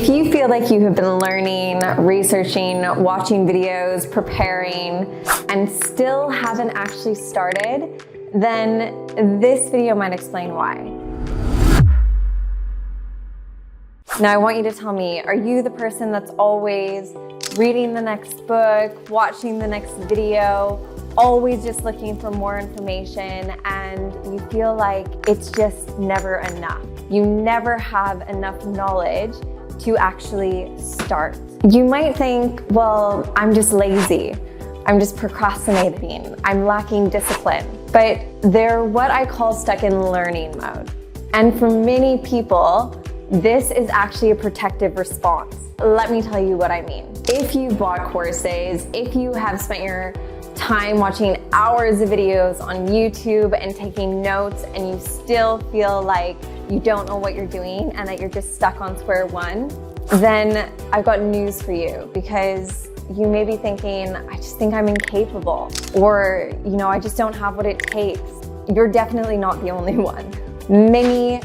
If you feel like you have been learning, researching, watching videos, preparing, and still haven't actually started, then this video might explain why. Now I want you to tell me, are you the person that's always reading the next book, watching the next video, always just looking for more information, and you feel like it's just never enough? You never have enough knowledge to actually start. You might think, well, I'm just lazy. I'm just procrastinating. I'm lacking discipline. But they're what I call stuck in learning mode. And for many people, this is actually a protective response. Let me tell you what I mean. If you've bought courses, if you have spent your time watching hours of videos on YouTube and taking notes, and you still feel like you don't know what you're doing and that you're just stuck on square one, then I've got news for you, because you may be thinking, I just think I'm incapable, or I just don't have what it takes. You're definitely not the only one. Many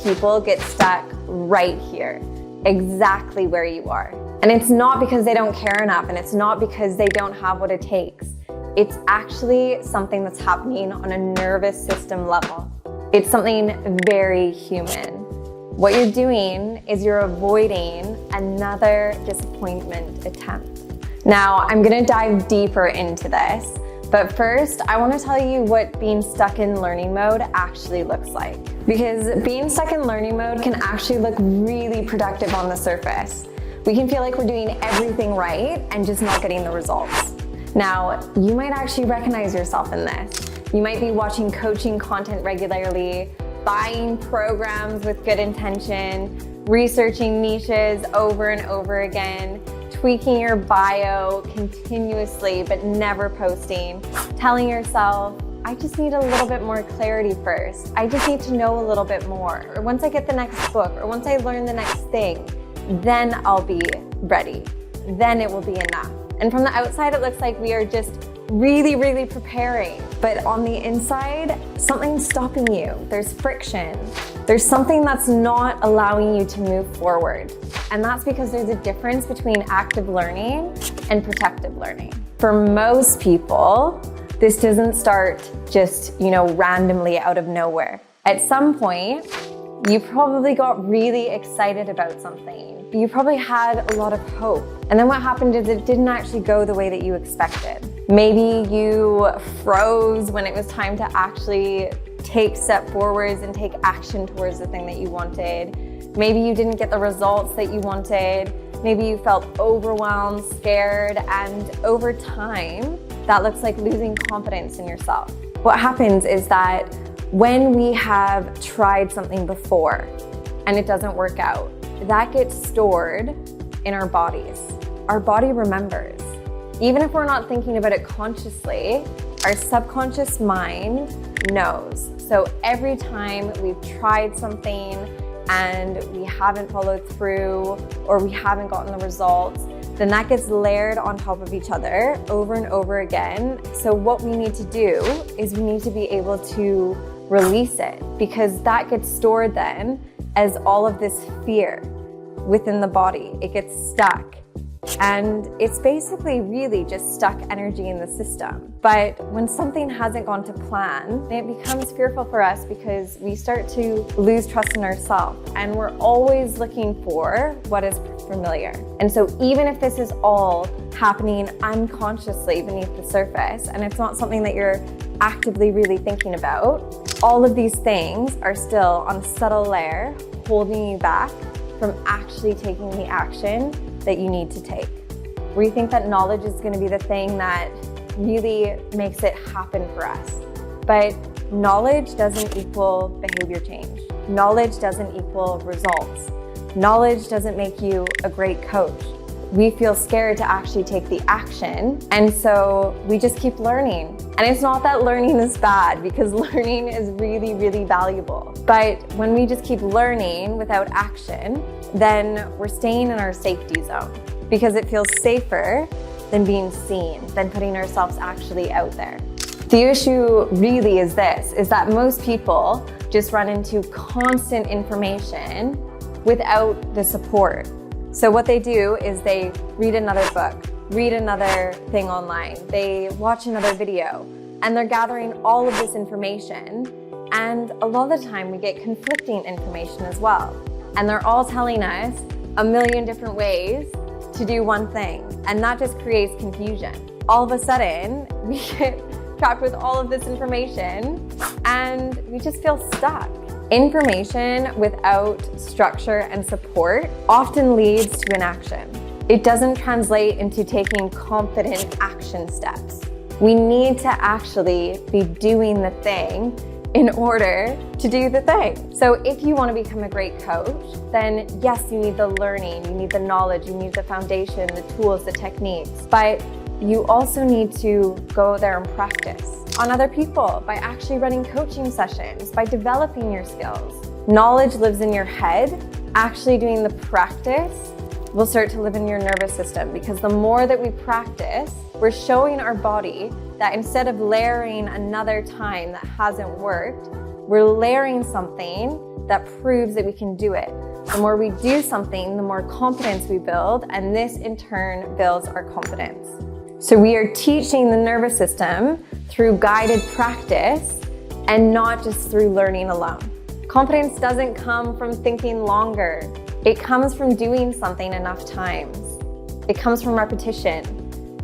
people get stuck right here, exactly where you are. And it's not because they don't care enough, and it's not because they don't have what it takes. It's actually something that's happening on a nervous system level. It's something very human. What you're doing is you're avoiding another disappointment attempt. Now, I'm gonna dive deeper into this, but first, I wanna tell you what being stuck in learning mode actually looks like. Because being stuck in learning mode can actually look really productive on the surface. We can feel like we're doing everything right and just not getting the results. Now, you might actually recognize yourself in this. You might be watching coaching content regularly, buying programs with good intention, researching niches over and over again, tweaking your bio continuously but never posting, telling yourself, I just need a little bit more clarity first. I just need to know a little bit more. Or once I get the next book, or once I learn the next thing, then I'll be ready. Then it will be enough. And from the outside, it looks like we are just really preparing. But on the inside, something's stopping you. There's friction. There's something that's not allowing you to move forward. And that's because there's a difference between active learning and protective learning. For most people, this doesn't start just, randomly out of nowhere. At some point, you probably got really excited about something. You probably had a lot of hope. And then what happened is it didn't actually go the way that you expected. Maybe you froze when it was time to actually take step forwards and take action towards the thing that you wanted. Maybe you didn't get the results that you wanted. Maybe you felt overwhelmed, scared, and over time, that looks like losing confidence in yourself. What happens is that when we have tried something before and it doesn't work out, that gets stored in our bodies. Our body remembers. Even if we're not thinking about it consciously, our subconscious mind knows. So every time we've tried something and we haven't followed through, or we haven't gotten the results, then that gets layered on top of each other over and over again. So what we need to do is we need to be able to release it, because that gets stored then as all of this fear within the body. It gets stuck. And it's basically really just stuck energy in the system. But when something hasn't gone to plan, it becomes fearful for us, because we start to lose trust in ourselves, and we're always looking for what is familiar. And so even if this is all happening unconsciously beneath the surface, and it's not something that you're actively really thinking about, all of these things are still on a subtle layer holding you back from actually taking the action that you need to take. We think that knowledge is going to be the thing that really makes it happen for us. But knowledge doesn't equal behavior change. Knowledge doesn't equal results. Knowledge doesn't make you a great coach. We feel scared to actually take the action, and so we just keep learning. And it's not that learning is bad, because learning is really valuable. But when we just keep learning without action, then we're staying in our safety zone, because it feels safer than being seen, than putting ourselves actually out there. The issue really is this, is that most people just run into constant information without the support. So what they do is they read another book, read another thing online, they watch another video, and they're gathering all of this information. And a lot of the time we get conflicting information as well. And they're all telling us a million different ways to do one thing. And that just creates confusion. All of a sudden, we get trapped with all of this information and we just feel stuck. Information without structure and support often leads to inaction. It doesn't translate into taking confident action steps. We need to actually be doing the thing in order to do the thing. So if you want to become a great coach, then yes, you need the learning, you need the knowledge, you need the foundation, the tools, the techniques, but you also need to go there and practice on other people by actually running coaching sessions, by developing your skills. Knowledge lives in your head. Actually doing the practice will start to live in your nervous system, because the more that we practice, we're showing our body that instead of layering another time that hasn't worked, we're layering something that proves that we can do it. The more we do something, the more confidence we build, and this in turn builds our confidence. So we are teaching the nervous system through guided practice and not just through learning alone. Confidence doesn't come from thinking longer. It comes from doing something enough times. It comes from repetition.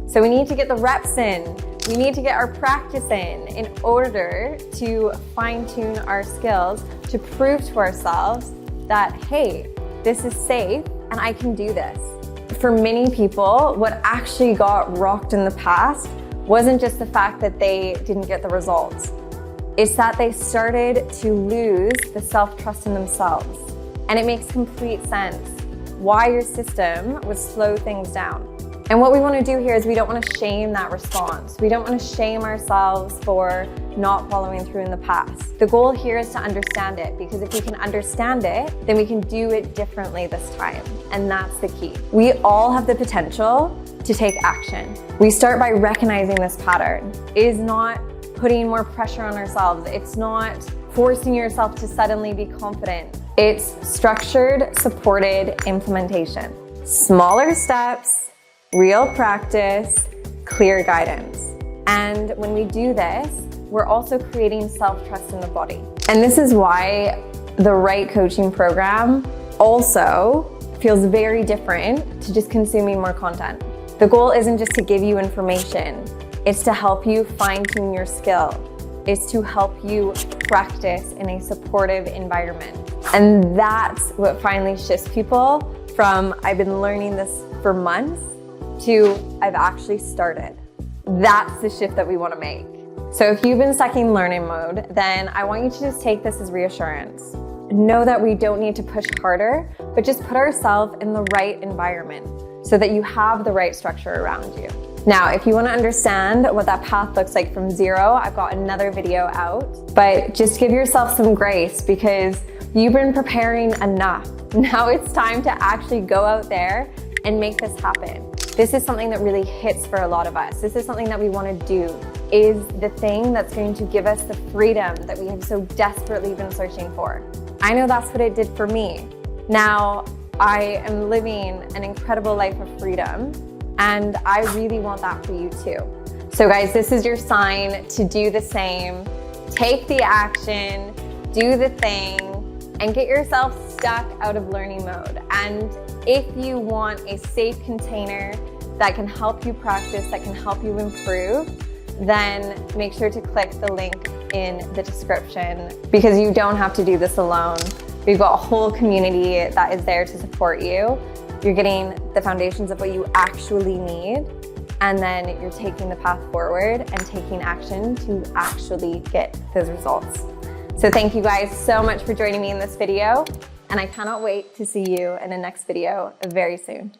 So we need to get the reps in. We need to get our practice in order to fine-tune our skills, to prove to ourselves that, hey, this is safe and I can do this. For many people, what actually got rocked in the past wasn't just the fact that they didn't get the results. It's that they started to lose the self-trust in themselves. And it makes complete sense why your system would slow things down. And what we want to do here is we don't want to shame that response. We don't want to shame ourselves for not following through in the past. The goal here is to understand it, because if we can understand it, then we can do it differently this time. And that's the key. We all have the potential to take action. We start by recognizing this pattern. It is not putting more pressure on ourselves. It's not forcing yourself to suddenly be confident. It's structured, supported implementation. Smaller steps, real practice, clear guidance. And when we do this, we're also creating self-trust in the body. And this is why the right coaching program also feels very different to just consuming more content. The goal isn't just to give you information. It's to help you fine-tune your skill. It's to help you practice in a supportive environment. And that's what finally shifts people from I've been learning this for months to I've actually started. That's the shift that we want to make. So if you've been stuck in learning mode, then I want you to just take this as reassurance. Know that we don't need to push harder, but just put ourselves in the right environment so that you have the right structure around you. Now, if you want to understand what that path looks like from zero, I've got another video out, but just give yourself some grace because you've been preparing enough. Now it's time to actually go out there and make this happen. This is something that really hits for a lot of us. This is something that we want to do, is the thing that's going to give us the freedom that we have so desperately been searching for. I know that's what it did for me. Now I am living an incredible life of freedom, and I really want that for you too. So guys, this is your sign to do the same. Take the action, do the thing, and get yourself stuck out of learning mode. And if you want a safe container that can help you practice, that can help you improve, then make sure to click the link in the description, because you don't have to do this alone. We've got a whole community that is there to support you. You're getting the foundations of what you actually need, and then you're taking the path forward and taking action to actually get those results. So thank you guys so much for joining me in this video, and I cannot wait to see you in the next video very soon.